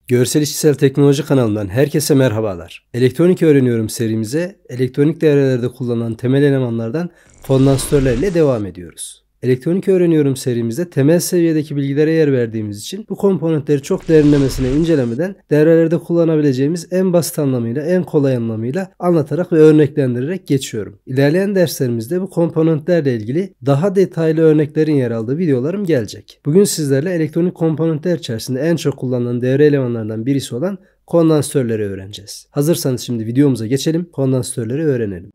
Görsel İşitsel Teknoloji kanalından herkese merhabalar. Elektronik öğreniyorum serimize elektronik devrelerde kullanılan temel elemanlardan kondansatörlerle devam ediyoruz. Elektronik öğreniyorum serimizde temel seviyedeki bilgilere yer verdiğimiz için bu komponentleri çok derinlemesine incelemeden devrelerde kullanabileceğimiz en basit anlamıyla, en kolay anlamıyla anlatarak ve örneklendirerek geçiyorum. İlerleyen derslerimizde bu komponentlerle ilgili daha detaylı örneklerin yer aldığı videolarım gelecek. Bugün sizlerle elektronik komponentler içerisinde en çok kullanılan devre elemanlarından birisi olan kondansatörleri öğreneceğiz. Hazırsanız şimdi videomuza geçelim, kondansatörleri öğrenelim.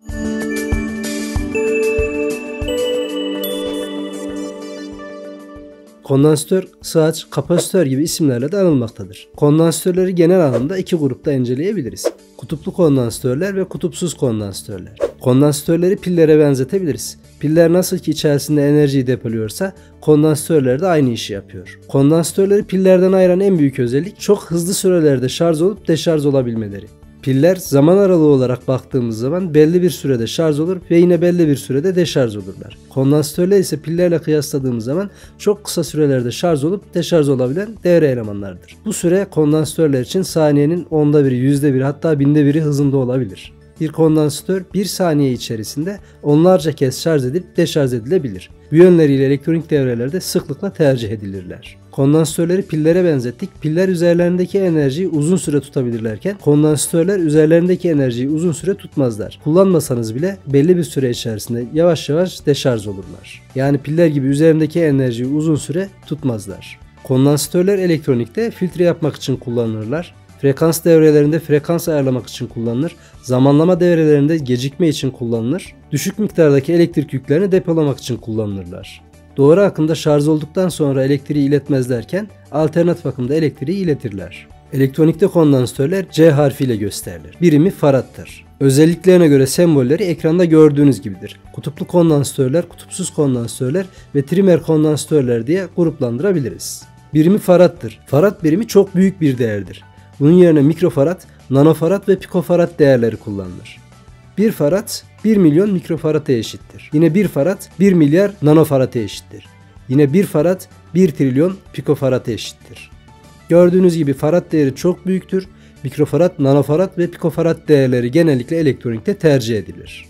Kondansatör, sığaç, kapasitör gibi isimlerle de anılmaktadır. Kondansatörleri genel anlamda iki grupta inceleyebiliriz. Kutuplu kondansatörler ve kutupsuz kondansatörler. Kondansatörleri pillere benzetebiliriz. Piller nasıl ki içerisinde enerjiyi depoluyorsa kondansatörler de aynı işi yapıyor. Kondansatörleri pillerden ayıran en büyük özellik çok hızlı sürelerde şarj olup deşarj olabilmeleri. Piller zaman aralığı olarak baktığımız zaman belli bir sürede şarj olur ve yine belli bir sürede deşarj olurlar. Kondansatörler ise pillerle kıyasladığımız zaman çok kısa sürelerde şarj olup deşarj olabilen devre elemanlardır. Bu süre kondansatörler için saniyenin onda biri, %1 hatta binde biri hızında olabilir. Bir kondansatör 1 saniye içerisinde onlarca kez şarj edip deşarj edilebilir. Bu yönleriyle elektronik devrelerde sıklıkla tercih edilirler. Kondansatörleri pillere benzettik. Piller üzerlerindeki enerjiyi uzun süre tutabilirlerken kondansatörler üzerlerindeki enerjiyi uzun süre tutmazlar. Kullanmasanız bile belli bir süre içerisinde yavaş yavaş deşarj olurlar. Yani piller gibi üzerindeki enerjiyi uzun süre tutmazlar. Kondansatörler elektronikte filtre yapmak için kullanılırlar. Frekans devrelerinde frekans ayarlamak için kullanılır. Zamanlama devrelerinde gecikme için kullanılır. Düşük miktardaki elektrik yüklerini depolamak için kullanılırlar. Doğru akımda şarj olduktan sonra elektriği iletmezlerken alternatif akımda elektriği iletirler. Elektronikte kondansatörler C harfiyle gösterilir. Birimi farattır. Özelliklerine göre sembolleri ekranda gördüğünüz gibidir. Kutuplu kondansatörler, kutupsuz kondansatörler ve trimer kondansatörler diye gruplandırabiliriz. Birimi farattır. Farad birimi çok büyük bir değerdir. Bunun yerine mikrofarad, nanofarad ve pikofarad değerleri kullanılır. 1 farad 1 milyon mikrofarada eşittir. Yine 1 farad 1 milyar nanofarada eşittir. Yine 1 farad 1 trilyon pikofarada eşittir. Gördüğünüz gibi farad değeri çok büyüktür. Mikrofarad, nanofarad ve pikofarad değerleri genellikle elektronikte tercih edilir.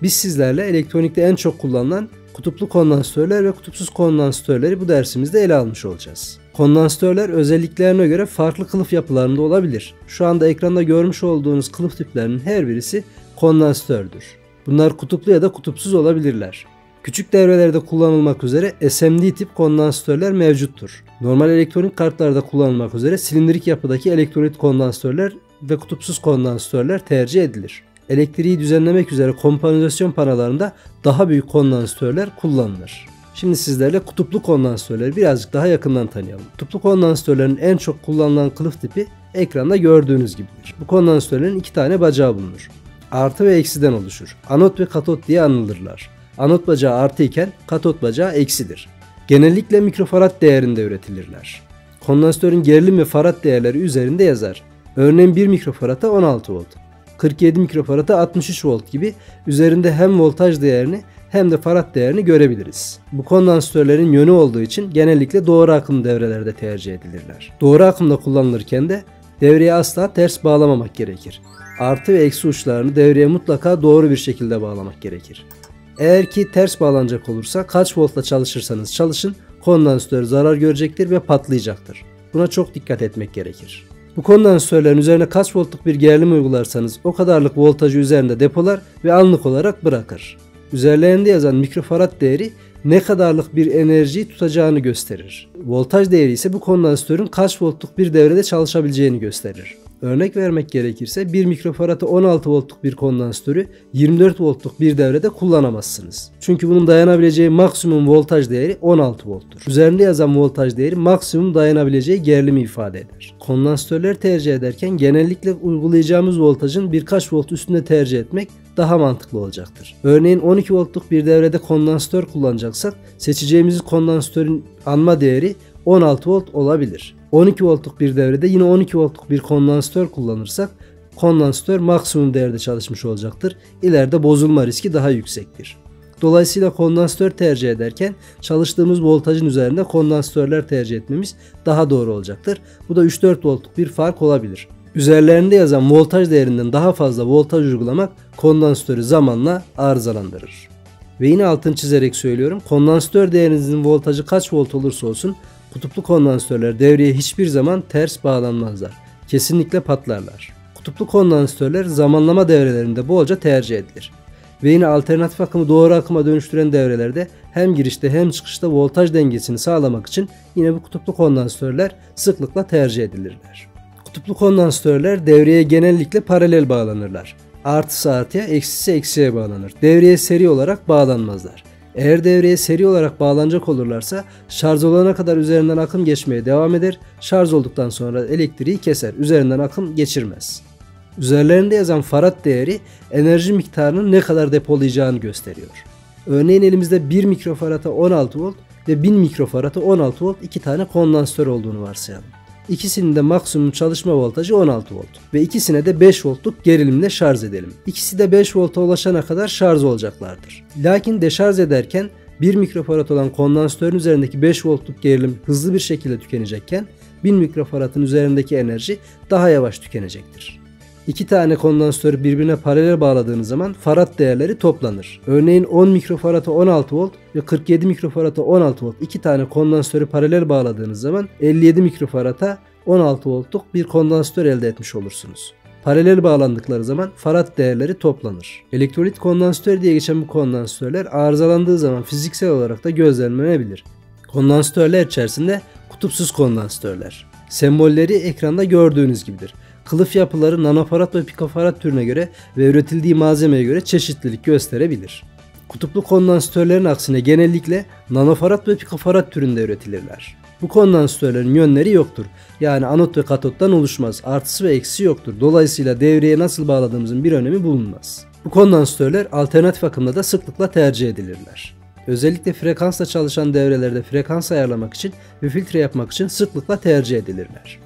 Biz sizlerle elektronikte en çok kullanılan kutuplu kondansatörler ve kutupsuz kondansatörleri bu dersimizde ele almış olacağız. Kondansatörler özelliklerine göre farklı kılıf yapılarında olabilir. Şu anda ekranda görmüş olduğunuz kılıf tiplerinin her birisi kondansatördür. Bunlar kutuplu ya da kutupsuz olabilirler. Küçük devrelerde kullanılmak üzere SMD tip kondansatörler mevcuttur. Normal elektronik kartlarda kullanılmak üzere silindirik yapıdaki elektrolit kondansatörler ve kutupsuz kondansatörler tercih edilir. Elektriği düzenlemek üzere kompanizasyon panolarında daha büyük kondansatörler kullanılır. Şimdi sizlerle kutuplu kondansatörleri birazcık daha yakından tanıyalım. Kutuplu kondansatörlerin en çok kullanılan kılıf tipi ekranda gördüğünüz gibidir. Bu kondansatörlerin 2 tane bacağı bulunur. Artı ve eksiden oluşur. Anot ve katot diye anılırlar. Anot bacağı artı iken katot bacağı eksidir. Genellikle mikrofarad değerinde üretilirler. Kondansatörün gerilim ve farad değerleri üzerinde yazar. Örneğin 1 mikrofarada 16 volt, 47 mikrofarada 63 volt gibi üzerinde hem voltaj değerini hem de farad değerini görebiliriz. Bu kondansatörlerin yönü olduğu için genellikle doğru akım devrelerde tercih edilirler. Doğru akımda kullanılırken de devreye asla ters bağlamamak gerekir. Artı ve eksi uçlarını devreye mutlaka doğru bir şekilde bağlamak gerekir. Eğer ki ters bağlanacak olursa kaç voltla çalışırsanız çalışın kondansatör zarar görecektir ve patlayacaktır. Buna çok dikkat etmek gerekir. Bu kondansatörlerin üzerine kaç voltluk bir gerilim uygularsanız o kadarlık voltajı üzerinde depolar ve anlık olarak bırakır. Üzerlerinde yazan mikrofarad değeri ne kadarlık bir enerjiyi tutacağını gösterir. Voltaj değeri ise bu kondansatörün kaç voltluk bir devrede çalışabileceğini gösterir. Örnek vermek gerekirse 1 mikrofarada 16 voltluk bir kondansatörü 24 voltluk bir devrede kullanamazsınız. Çünkü bunun dayanabileceği maksimum voltaj değeri 16 volttur. Üzerinde yazan voltaj değeri maksimum dayanabileceği gerilimi ifade eder. Kondansatörleri tercih ederken genellikle uygulayacağımız voltajın birkaç volt üstünde tercih etmek daha mantıklı olacaktır. Örneğin 12 voltluk bir devrede kondansatör kullanacaksak seçeceğimiz kondansatörün anma değeri 16 volt olabilir. 12 voltluk bir devrede yine 12 voltluk bir kondansatör kullanırsak kondansatör maksimum değerde çalışmış olacaktır. İleride bozulma riski daha yüksektir. Dolayısıyla kondansatör tercih ederken çalıştığımız voltajın üzerinde kondansatörler tercih etmemiz daha doğru olacaktır. Bu da 3-4 voltluk bir fark olabilir. Üzerlerinde yazan voltaj değerinden daha fazla voltaj uygulamak kondansatörü zamanla arızalandırır. Ve yine altını çizerek söylüyorum, kondansatör değerinizin voltajı kaç volt olursa olsun kutuplu kondansatörler devreye hiçbir zaman ters bağlanmazlar. Kesinlikle patlarlar. Kutuplu kondansatörler zamanlama devrelerinde bolca tercih edilir. Ve yine alternatif akımı doğru akıma dönüştüren devrelerde hem girişte hem çıkışta voltaj dengesini sağlamak için yine bu kutuplu kondansatörler sıklıkla tercih edilirler. Kutuplu kondansatörler devreye genellikle paralel bağlanırlar. Artısı artıya, eksisi eksiye bağlanır. Devreye seri olarak bağlanmazlar. Eğer devreye seri olarak bağlanacak olurlarsa şarj olana kadar üzerinden akım geçmeye devam eder. Şarj olduktan sonra elektriği keser. Üzerinden akım geçirmez. Üzerlerinde yazan farad değeri enerji miktarının ne kadar depolayacağını gösteriyor. Örneğin elimizde 1 mikrofarada 16 volt ve 1000 mikrofarada 16 volt iki tane kondansatör olduğunu varsayalım. İkisinin de maksimum çalışma voltajı 16 volt ve ikisine de 5 voltluk gerilimle şarj edelim. İkisi de 5 volta ulaşana kadar şarj olacaklardır. Lakin deşarj ederken 1 mikrofarad olan kondansatörün üzerindeki 5 voltluk gerilim hızlı bir şekilde tükenecekken 1000 mikrofaradın üzerindeki enerji daha yavaş tükenecektir. İki tane kondansatörü birbirine paralel bağladığınız zaman farad değerleri toplanır. Örneğin 10 mikrofarada 16 volt ve 47 mikrofarada 16 volt iki tane kondansatörü paralel bağladığınız zaman 57 mikrofarada 16 voltluk bir kondansatör elde etmiş olursunuz. Paralel bağlandıkları zaman farad değerleri toplanır. Elektrolit kondansatör diye geçen bu kondansatörler arızalandığı zaman fiziksel olarak da gözlemlenebilir. Kondansatörler içerisinde kutupsuz kondansatörler. Sembolleri ekranda gördüğünüz gibidir. Kılıf yapıları nanofarad ve pikofarad türüne göre ve üretildiği malzemeye göre çeşitlilik gösterebilir. Kutuplu kondansatörlerin aksine genellikle nanofarad ve pikofarad türünde üretilirler. Bu kondansatörlerin yönleri yoktur. Yani anot ve katottan oluşmaz. Artısı ve eksisi yoktur. Dolayısıyla devreye nasıl bağladığımızın bir önemi bulunmaz. Bu kondansatörler alternatif akımda da sıklıkla tercih edilirler. Özellikle frekansla çalışan devrelerde frekans ayarlamak için ve filtre yapmak için sıklıkla tercih edilirler.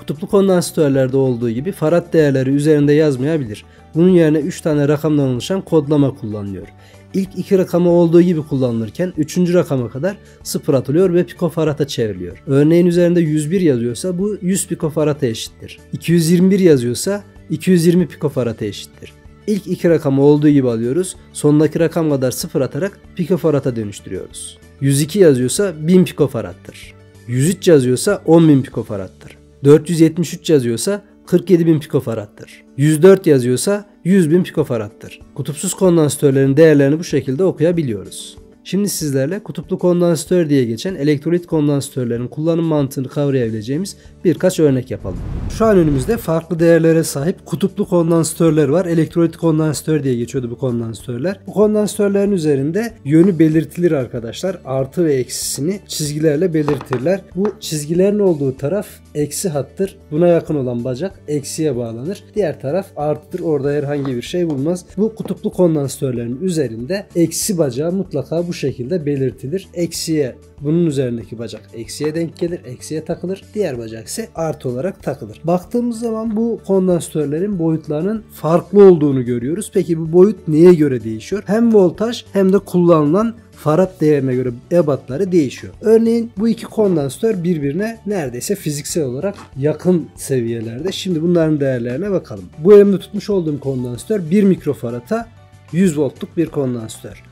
Kutuplu kondansatörlerde olduğu gibi farad değerleri üzerinde yazmayabilir. Bunun yerine 3 tane rakamdan oluşan kodlama kullanılıyor. İlk 2 rakamı olduğu gibi kullanılırken 3. rakama kadar sıfır atılıyor ve pikofarada çevriliyor. Örneğin üzerinde 101 yazıyorsa bu 100 pikofarada eşittir. 221 yazıyorsa 220 pikofarada eşittir. İlk 2 rakamı olduğu gibi alıyoruz. Sondaki rakam kadar sıfır atarak pikofarada dönüştürüyoruz. 102 yazıyorsa 1000 pikofarattır. 103 yazıyorsa 10.000 pikofarattır. 473 yazıyorsa 47.000 pikofarattır. 104 yazıyorsa 100.000 pikofarattır. Kutupsuz kondansatörlerin değerlerini bu şekilde okuyabiliyoruz. Şimdi sizlerle kutuplu kondansatör diye geçen elektrolit kondansatörlerin kullanım mantığını kavrayabileceğimiz birkaç örnek yapalım. Şu an önümüzde farklı değerlere sahip kutuplu kondansatörler var. Elektrolit kondansatör diye geçiyordu bu kondansatörler. Bu kondansatörlerin üzerinde yönü belirtilir arkadaşlar. Artı ve eksisini çizgilerle belirtirler. Bu çizgilerin olduğu taraf eksi hattır. Buna yakın olan bacak eksiye bağlanır. Diğer taraf artıdır. Orada herhangi bir şey bulunmaz. Bu kutuplu kondansatörlerin üzerinde eksi bacağı mutlaka bu şekilde belirtilir. Eksiye, bunun üzerindeki bacak eksiye denk gelir. Eksiye takılır. Diğer bacak ise artı olarak takılır. Baktığımız zaman bu kondansatörlerin boyutlarının farklı olduğunu görüyoruz. Peki bu boyut neye göre değişiyor? Hem voltaj hem de kullanılan farad değerine göre ebatları değişiyor. Örneğin bu iki kondansatör birbirine neredeyse fiziksel olarak yakın seviyelerde. Şimdi bunların değerlerine bakalım. Bu elimde tutmuş olduğum kondansatör 1 mikrofarada 100 voltluk bir kondansatör.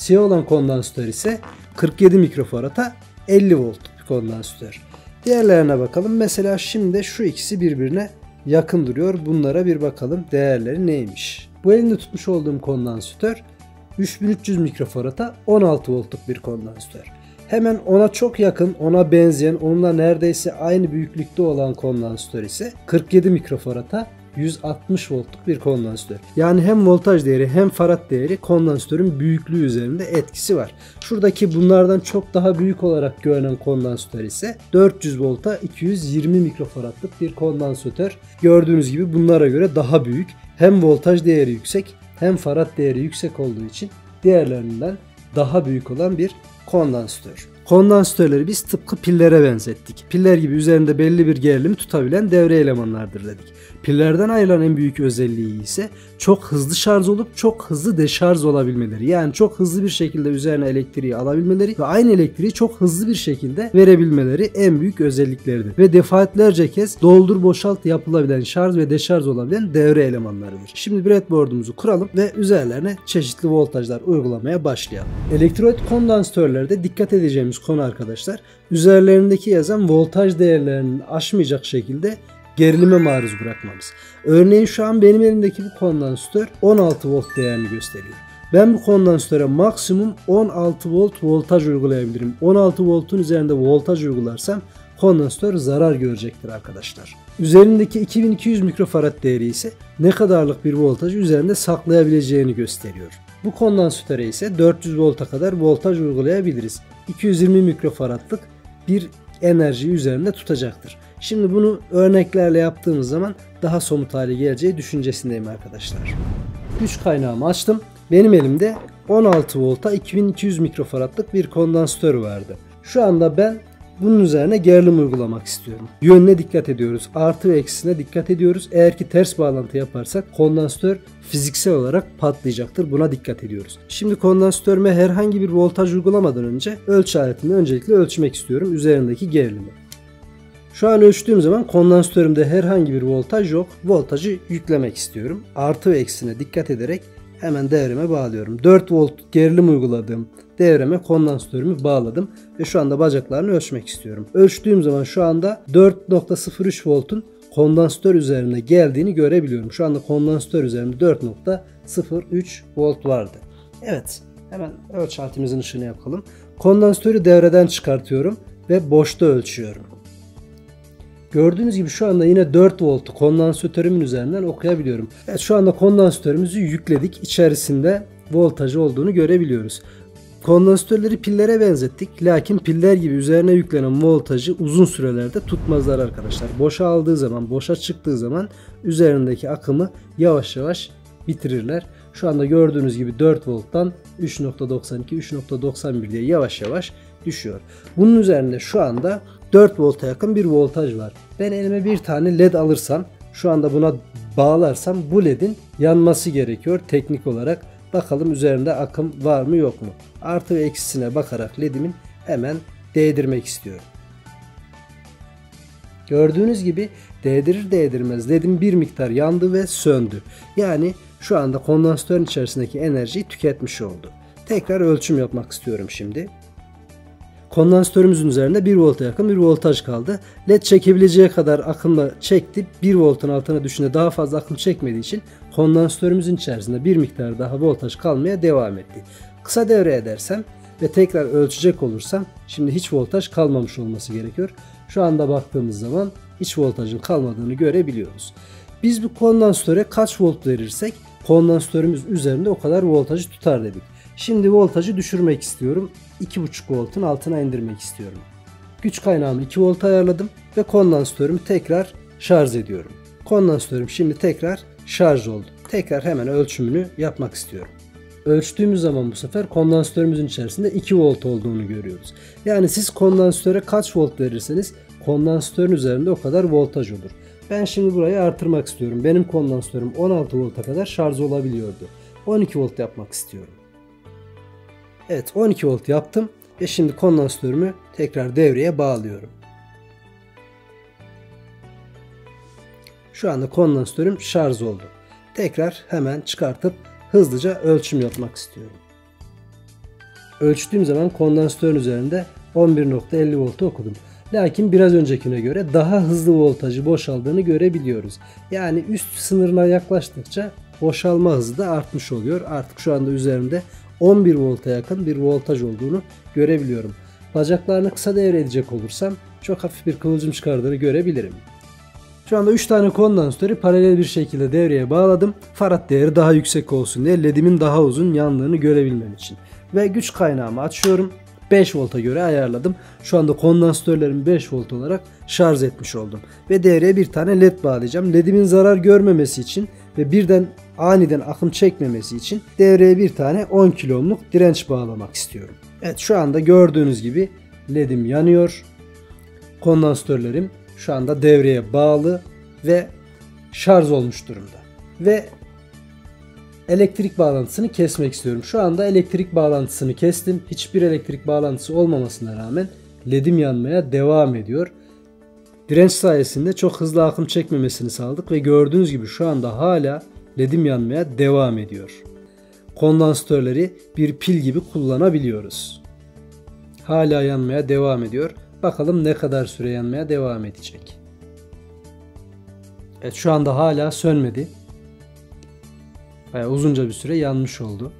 Siyah olan kondansatör ise 47 mikrofarada 50 voltluk bir kondansatör. Diğerlerine bakalım. Mesela şimdi şu ikisi birbirine yakın duruyor. Bunlara bir bakalım. Değerleri neymiş? Bu elimde tutmuş olduğum kondansatör 3300 mikrofarada 16 voltluk bir kondansatör. Hemen ona çok yakın, ona benzeyen, onunla neredeyse aynı büyüklükte olan kondansatör ise 47 mikrofarada 160 voltluk bir kondansatör. Yani hem voltaj değeri hem farad değeri kondansatörün büyüklüğü üzerinde etkisi var. Şuradaki bunlardan çok daha büyük olarak görünen kondansatör ise 400 volta 220 mikrofaradlık bir kondansatör. Gördüğünüz gibi bunlara göre daha büyük. Hem voltaj değeri yüksek hem farad değeri yüksek olduğu için diğerlerinden daha büyük olan bir kondansatör. Kondansatörleri biz tıpkı pillere benzettik. Piller gibi üzerinde belli bir gerilimi tutabilen devre elemanlardır dedik. Pillerden ayrılan en büyük özelliği ise çok hızlı şarj olup çok hızlı deşarj olabilmeleri. Yani çok hızlı bir şekilde üzerine elektriği alabilmeleri ve aynı elektriği çok hızlı bir şekilde verebilmeleri en büyük özellikleridir. Ve defaatlerce kez doldur boşalt yapılabilen, şarj ve deşarj olabilen devre elemanlarıdır. Şimdi breadboard'umuzu kuralım ve üzerlerine çeşitli voltajlar uygulamaya başlayalım. Elektrolit kondansatörlerde dikkat edeceğimiz konu arkadaşlar, üzerlerindeki yazan voltaj değerlerinin aşmayacak şekilde gerilime maruz bırakmamız. Örneğin şu an benim elimdeki bu kondansatör 16 volt değerini gösteriyor. Ben bu kondansatöre maksimum 16 volt voltaj uygulayabilirim. 16 voltun üzerinde voltaj uygularsam kondansatör zarar görecektir arkadaşlar. Üzerindeki 2200 mikrofarad değeri ise ne kadarlık bir voltajı üzerinde saklayabileceğini gösteriyor. Bu kondansatöre ise 400 volta kadar voltaj uygulayabiliriz. 220 mikrofaradlık bir enerjiyi üzerinde tutacaktır. Şimdi bunu örneklerle yaptığımız zaman daha somut hale geleceği düşüncesindeyim arkadaşlar. Güç kaynağımı açtım. Benim elimde 16 volta 2200 mikrofaradlık bir kondansatör vardı. Şu anda ben bunun üzerine gerilim uygulamak istiyorum. Yönüne dikkat ediyoruz. Artı ve eksisine dikkat ediyoruz. Eğer ki ters bağlantı yaparsak kondansatör fiziksel olarak patlayacaktır. Buna dikkat ediyoruz. Şimdi kondansatörüme herhangi bir voltaj uygulamadan önce ölçü aletimi öncelikle ölçmek istiyorum. Üzerindeki gerilimi. Şu an ölçtüğüm zaman kondansatörümde herhangi bir voltaj yok. Voltajı yüklemek istiyorum. Artı ve eksisine dikkat ederek hemen devreme bağlıyorum. 4 volt gerilim uyguladığım devreme kondansatörümü bağladım ve şu anda bacaklarını ölçmek istiyorum. Ölçtüğüm zaman şu anda 4.03 voltun kondansatör üzerine geldiğini görebiliyorum. Şu anda kondansatör üzerinde 4.03 volt vardı. Evet, hemen ölçü aletimizin ışığını yakalım. Kondansatörü devreden çıkartıyorum ve boşta ölçüyorum. Gördüğünüz gibi şu anda yine 4 voltu kondansatörümün üzerinden okuyabiliyorum. Evet, şu anda kondansatörümüzü yükledik. İçerisinde voltajı olduğunu görebiliyoruz. Kondansatörleri pillere benzettik. Lakin piller gibi üzerine yüklenen voltajı uzun sürelerde tutmazlar arkadaşlar. Boşa aldığı zaman, boşa çıktığı zaman üzerindeki akımı yavaş yavaş bitirirler. Şu anda gördüğünüz gibi 4 volttan 3.92, 3.91 diye yavaş yavaş düşüyor. Bunun üzerinde şu anda 4 volta yakın bir voltaj var. Ben elime bir tane led alırsam, şu anda buna bağlarsam bu ledin yanması gerekiyor teknik olarak. Bakalım üzerinde akım var mı yok mu? Artı ve eksisine bakarak ledimin hemen değdirmek istiyorum. Gördüğünüz gibi değdirir değdirmez ledim bir miktar yandı ve söndü. Yani şu anda kondansatörün içerisindeki enerjiyi tüketmiş oldu. Tekrar ölçüm yapmak istiyorum şimdi. Kondansatörümüzün üzerinde 1 volta yakın bir voltaj kaldı. LED çekebileceği kadar akımla çekti. 1 voltun altına düşünce daha fazla akım çekmediği için kondansatörümüzün içerisinde bir miktar daha voltaj kalmaya devam etti. Kısa devre edersem ve tekrar ölçecek olursam şimdi hiç voltaj kalmamış olması gerekiyor. Şu anda baktığımız zaman hiç voltajın kalmadığını görebiliyoruz. Biz bu kondansatöre kaç volt verirsek kondansatörümüz üzerinde o kadar voltajı tutar dedik. Şimdi voltajı düşürmek istiyorum. 2.5 voltun altına indirmek istiyorum. Güç kaynağımı 2 volt ayarladım ve kondansatörümü tekrar şarj ediyorum. Kondansatörüm şimdi tekrar şarj oldu. Tekrar hemen ölçümünü yapmak istiyorum. Ölçtüğümüz zaman bu sefer kondansatörümüzün içerisinde 2 volt olduğunu görüyoruz. Yani siz kondansatöre kaç volt verirseniz kondansatörün üzerinde o kadar voltaj olur. Ben şimdi burayı artırmak istiyorum. Benim kondansatörüm 16 volta kadar şarj olabiliyordu. 12 volt yapmak istiyorum. Evet, 12 volt yaptım ve şimdi kondansatörümü tekrar devreye bağlıyorum. Şu anda kondansatörüm şarj oldu. Tekrar hemen çıkartıp hızlıca ölçüm yapmak istiyorum. Ölçtüğüm zaman kondansatörün üzerinde 11.50 voltu okudum. Lakin biraz öncekine göre daha hızlı voltajı boşaldığını görebiliyoruz. Yani üst sınırına yaklaştıkça boşalma hızı da artmış oluyor. Artık şu anda üzerimde 11 volta yakın bir voltaj olduğunu görebiliyorum. Bacaklarını kısa devredecek olursam çok hafif bir kıvılcım çıkardığını görebilirim. Şu anda 3 tane kondansatörü paralel bir şekilde devreye bağladım. Farad değeri daha yüksek olsun diye ledimin daha uzun yandığını görebilmem için. Ve güç kaynağımı açıyorum. 5 volta göre ayarladım. Şu anda kondansatörlerimi 5 volt olarak şarj etmiş oldum. Ve devreye bir tane led bağlayacağım. Ledimin zarar görmemesi için ve birden aniden akım çekmemesi için devreye bir tane 10 kilo ohmluk direnç bağlamak istiyorum. Evet, şu anda gördüğünüz gibi LED'im yanıyor. Kondansatörlerim şu anda devreye bağlı ve şarj olmuş durumda. Ve elektrik bağlantısını kesmek istiyorum. Şu anda elektrik bağlantısını kestim. Hiçbir elektrik bağlantısı olmamasına rağmen LED'im yanmaya devam ediyor. Direnç sayesinde çok hızlı akım çekmemesini sağladık ve gördüğünüz gibi şu anda hala LED'im yanmaya devam ediyor. Kondansatörleri bir pil gibi kullanabiliyoruz. Hala yanmaya devam ediyor. Bakalım ne kadar süre yanmaya devam edecek. Evet, şu anda hala sönmedi. Bayağı uzunca bir süre yanmış oldu.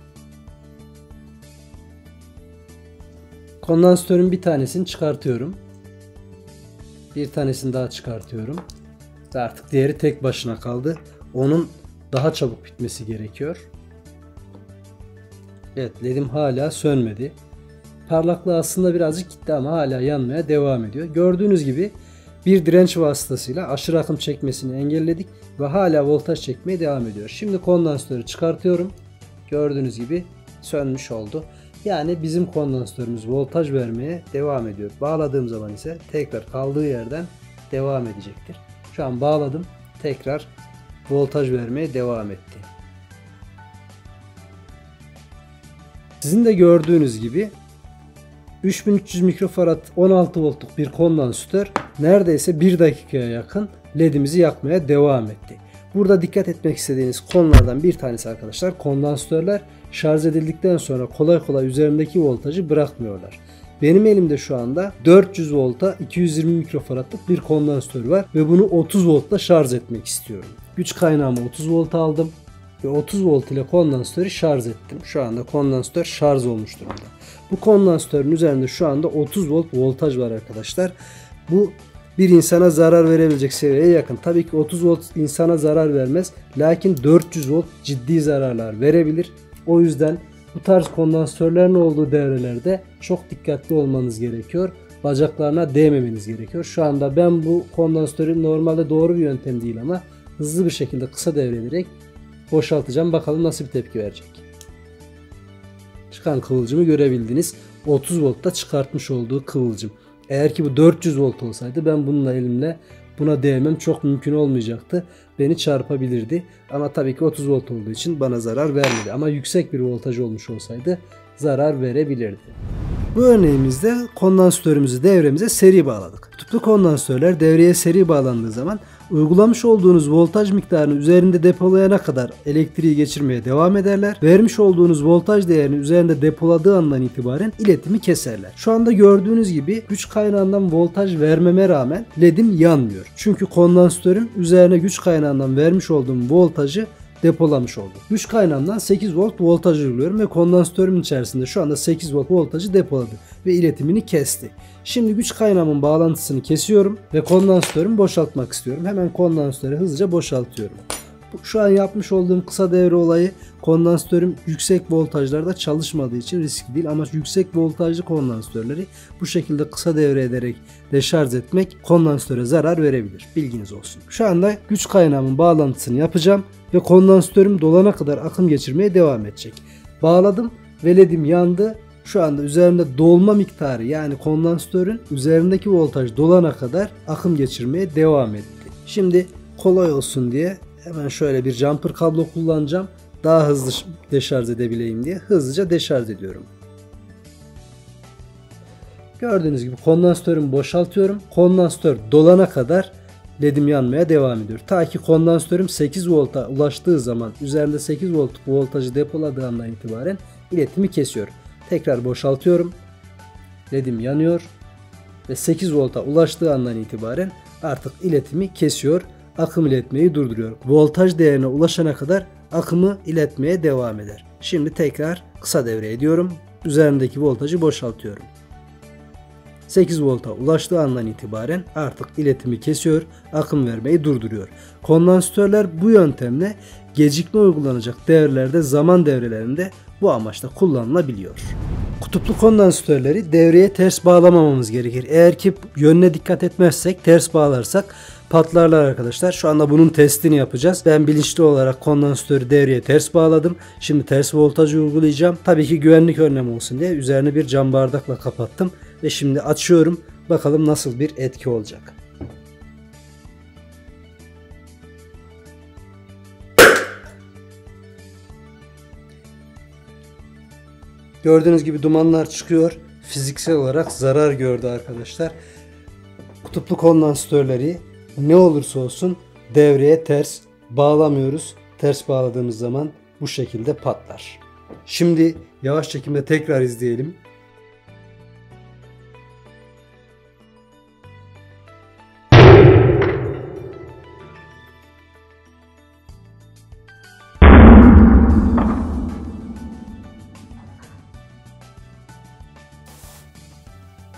Kondansatörün bir tanesini çıkartıyorum. Bir tanesini daha çıkartıyorum. Artık diğeri tek başına kaldı. Onun daha çabuk bitmesi gerekiyor. Evet, LED'im hala sönmedi. Parlaklığı aslında birazcık gitti ama hala yanmaya devam ediyor. Gördüğünüz gibi bir direnç vasıtasıyla aşırı akım çekmesini engelledik ve hala voltaj çekmeye devam ediyor. Şimdi kondansatörü çıkartıyorum. Gördüğünüz gibi sönmüş oldu. Yani bizim kondansatörümüz voltaj vermeye devam ediyor. Bağladığım zaman ise tekrar kaldığı yerden devam edecektir. Şu an bağladım. Tekrar voltaj vermeye devam etti. Sizin de gördüğünüz gibi 3300 mikrofarad 16 voltluk bir kondansatör neredeyse 1 dakikaya yakın LED'imizi yakmaya devam etti. Burada dikkat etmek istediğiniz konulardan bir tanesi arkadaşlar, kondansatörler şarj edildikten sonra kolay kolay üzerindeki voltajı bırakmıyorlar. Benim elimde şu anda 400 volta 220 mikrofaradlık bir kondansatör var ve bunu 30 voltla şarj etmek istiyorum. Güç kaynağımı 30 volt aldım ve 30 volt ile kondansatörü şarj ettim. Şu anda kondansatör şarj olmuş durumda. Bu kondansatörün üzerinde şu anda 30 volt voltaj var arkadaşlar. Bu bir insana zarar verebilecek seviyeye yakın. Tabii ki 30 volt insana zarar vermez. Lakin 400 volt ciddi zararlar verebilir. O yüzden bu tarz kondansatörlerin olduğu devrelerde çok dikkatli olmanız gerekiyor. Bacaklarına değmemeniz gerekiyor. Şu anda ben bu kondansatörü normalde doğru bir yöntem değil ama hızlı bir şekilde kısa devrederek boşaltacağım. Bakalım nasıl bir tepki verecek. Çıkan kıvılcımı görebildiniz. 30 voltta çıkartmış olduğu kıvılcım. Eğer ki bu 400 volt olsaydı ben bununla elimle buna değmem çok mümkün olmayacaktı. Beni çarpabilirdi. Ama tabii ki 30 volt olduğu için bana zarar vermedi. Ama yüksek bir voltaj olmuş olsaydı zarar verebilirdi. Bu örneğimizde kondansatörümüzü devremize seri bağladık. Kutuplu kondansatörler devreye seri bağlandığı zaman uygulamış olduğunuz voltaj miktarını üzerinde depolayana kadar elektriği geçirmeye devam ederler. Vermiş olduğunuz voltaj değerini üzerinde depoladığı andan itibaren iletimi keserler. Şu anda gördüğünüz gibi güç kaynağından voltaj vermeme rağmen LED'im yanmıyor. Çünkü kondansatörün üzerine güç kaynağından vermiş olduğum voltajı depolamış oldum. Güç kaynağından 8 volt voltaj uyguluyorum ve kondansatörüm içerisinde şu anda 8 volt voltajı depoladı ve iletimini kesti. Şimdi güç kaynağımın bağlantısını kesiyorum ve kondansatörümü boşaltmak istiyorum. Hemen kondansatörü hızlıca boşaltıyorum. Şu an yapmış olduğum kısa devre olayı, kondansatörüm yüksek voltajlarda çalışmadığı için riskli değil ama yüksek voltajlı kondansatörleri bu şekilde kısa devre ederek deşarj etmek kondansatöre zarar verebilir. Bilginiz olsun. Şu anda güç kaynağımın bağlantısını yapacağım ve kondansatörüm dolana kadar akım geçirmeye devam edecek. Bağladım ve LED'im yandı. Şu anda üzerinde dolma miktarı, yani kondansatörün üzerindeki voltaj dolana kadar akım geçirmeye devam etti. Şimdi kolay olsun diye hemen şöyle bir jumper kablo kullanacağım. Daha hızlı deşarj edebileyim diye hızlıca deşarj ediyorum. Gördüğünüz gibi kondansatörümü boşaltıyorum. Kondansatör dolana kadar LED'im yanmaya devam ediyor. Ta ki kondansatörüm 8 volta ulaştığı zaman, üzerinde 8 voltluk voltajı depoladığı andan itibaren iletimi kesiyor. Tekrar boşaltıyorum. LED'im yanıyor ve 8 volta ulaştığı andan itibaren artık iletimi kesiyor. Akım iletmeyi durduruyor. Voltaj değerine ulaşana kadar akımı iletmeye devam eder. Şimdi tekrar kısa devre ediyorum. Üzerindeki voltajı boşaltıyorum. 8 volta ulaştığı andan itibaren artık iletimi kesiyor, akım vermeyi durduruyor. Kondansatörler bu yöntemle gecikme uygulanacak devrelerde, zaman devrelerinde bu amaçla kullanılabiliyor. Kutuplu kondansatörleri devreye ters bağlamamamız gerekir. Eğer ki yönüne dikkat etmezsek, ters bağlarsak patlarlar arkadaşlar. Şu anda bunun testini yapacağız. Ben bilinçli olarak kondansatörü devreye ters bağladım. Şimdi ters voltajı uygulayacağım. Tabii ki güvenlik önlemi olsun diye üzerine bir cam bardakla kapattım. ve şimdi açıyorum. Bakalım nasıl bir etki olacak. Gördüğünüz gibi dumanlar çıkıyor. Fiziksel olarak zarar gördü arkadaşlar. Kutuplu kondansatörleri ne olursa olsun devreye ters bağlamıyoruz. Ters bağladığımız zaman bu şekilde patlar. Şimdi yavaş çekimde tekrar izleyelim.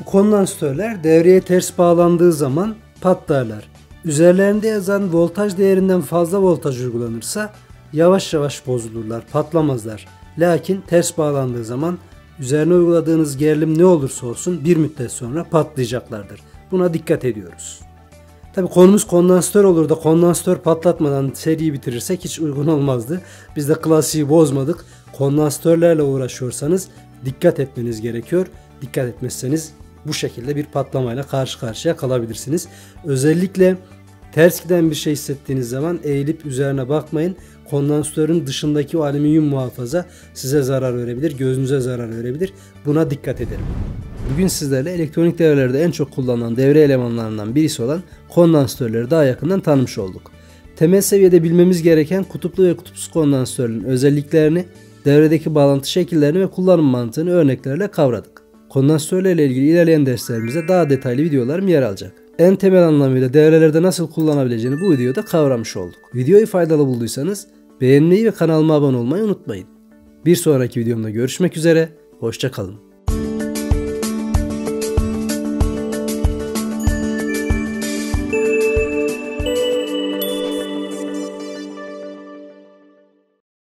Bu kondansatörler devreye ters bağlandığı zaman patlarlar. Üzerlerinde yazan voltaj değerinden fazla voltaj uygulanırsa yavaş yavaş bozulurlar, patlamazlar. Lakin ters bağlandığı zaman üzerine uyguladığınız gerilim ne olursa olsun bir müddet sonra patlayacaklardır. Buna dikkat ediyoruz. Tabi konumuz kondansatör olur da kondansatör patlatmadan seriyi bitirirsek hiç uygun olmazdı. Biz de klasiği bozmadık. Kondansatörlerle uğraşıyorsanız dikkat etmeniz gerekiyor. Dikkat etmezseniz bu şekilde bir patlamayla karşı karşıya kalabilirsiniz. Özellikle ters giden bir şey hissettiğiniz zaman eğilip üzerine bakmayın. Kondansatörün dışındaki o alüminyum muhafaza size zarar verebilir, gözünüze zarar verebilir. Buna dikkat edelim. Bugün sizlerle elektronik devrelerde en çok kullanılan devre elemanlarından birisi olan kondansatörleri daha yakından tanımış olduk. Temel seviyede bilmemiz gereken kutuplu ve kutupsuz kondansatörlerin özelliklerini, devredeki bağlantı şekillerini ve kullanım mantığını örneklerle kavradık. Kondansatörlerle ilgili ilerleyen derslerimizde daha detaylı videolarım yer alacak. En temel anlamıyla devrelerde nasıl kullanabileceğini bu videoda kavramış olduk. Videoyu faydalı bulduysanız beğenmeyi ve kanalıma abone olmayı unutmayın. Bir sonraki videomda görüşmek üzere, hoşça kalın.